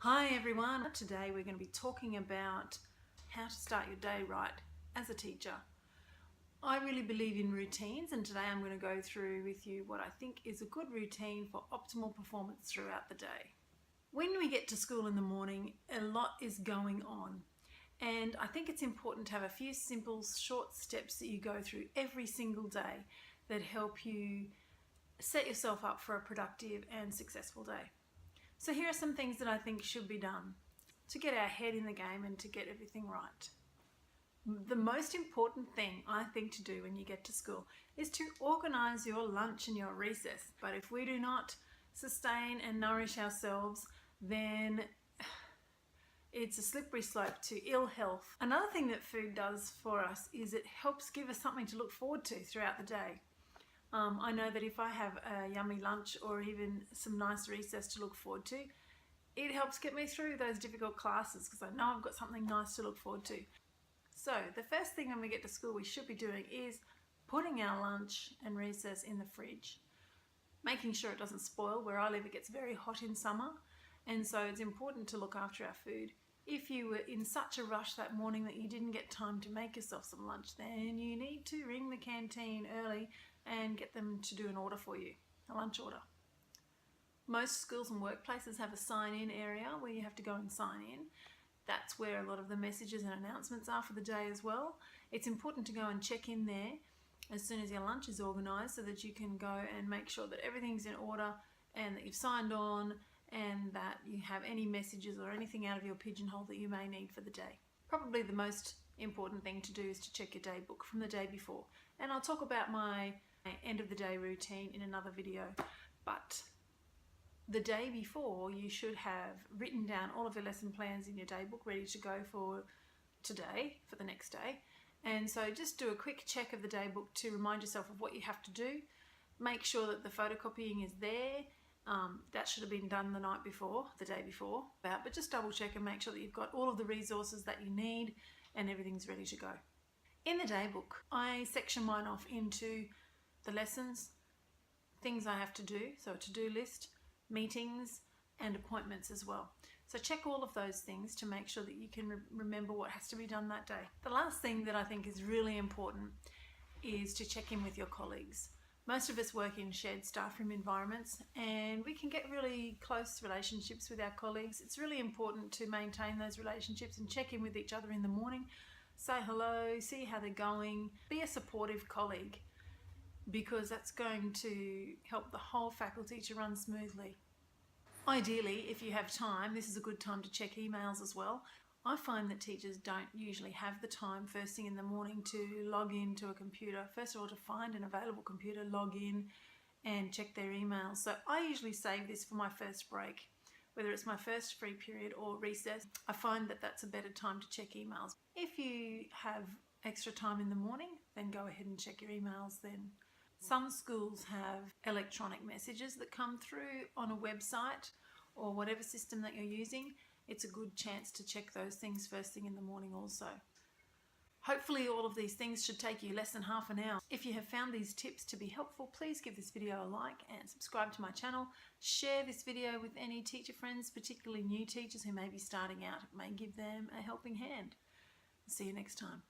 Hi everyone, today we're going to be talking about how to start your day right as a teacher. I really believe in routines, and today I'm going to go through with you what I think is a good routine for optimal performance throughout the day. When we get to school in the morning, a lot is going on, and I think it's important to have a few simple short steps that you go through every single day that help you set yourself up for a productive and successful day. So here are some things that I think should be done to get our head in the game and to get everything right. The most important thing I think to do when you get to school is to organise your lunch and your recess. But if we do not sustain and nourish ourselves, then it's a slippery slope to ill health. Another thing that food does for us is it helps give us something to look forward to throughout the day. I know that if I have a yummy lunch or even some nice recess to look forward to, it helps get me through those difficult classes because I know I've got something nice to look forward to. So the first thing when we get to school we should be doing is putting our lunch and recess in the fridge, making sure it doesn't spoil. Where I live it gets very hot in summer, and so it's important to look after our food. If you were in such a rush that morning that you didn't get time to make yourself some lunch, then you need to ring the canteen early and get them to do an order for you, a lunch order. Most schools and workplaces have a sign-in area where you have to go and sign in. That's where a lot of the messages and announcements are for the day as well. It's important to go and check in there as soon as your lunch is organised so that you can go and make sure that everything's in order and that you've signed on and that you have any messages or anything out of your pigeonhole that you may need for the day. Probably the most important thing to do is to check your day book from the day before. And I'll talk about my end of the day routine in another video, but the day before you should have written down all of your lesson plans in your day book ready to go for today, for the next day. And so just do a quick check of the day book to remind yourself of what you have to do. Make sure that the photocopying is there. That should have been done the night before, the day before, but just double check and make sure that you've got all of the resources that you need and everything's ready to go. In the day book, I section mine off into the lessons, things I have to do, so a to-do list, meetings and appointments as well. So check all of those things to make sure that you can remember what has to be done that day. The last thing that I think is really important is to check in with your colleagues. Most of us work in shared staff room environments and we can get really close relationships with our colleagues. It's really important to maintain those relationships and check in with each other in the morning. Say hello, see how they're going, be a supportive colleague, because that's going to help the whole faculty to run smoothly. Ideally, if you have time, this is a good time to check emails as well. I find that teachers don't usually have the time first thing in the morning to log into a computer. First of all, to find an available computer, log in and check their emails. So I usually save this for my first break, whether it's my first free period or recess. I find that that's a better time to check emails. If you have extra time in the morning, then go ahead and check your emails then. Some schools have electronic messages that come through on a website or whatever system that you're using. It's a good chance to check those things first thing in the morning also. Hopefully all of these things should take you less than half an hour. If you have found these tips to be helpful, please give this video a like and subscribe to my channel. Share this video with any teacher friends, particularly new teachers who may be starting out. It may give them a helping hand. See you next time.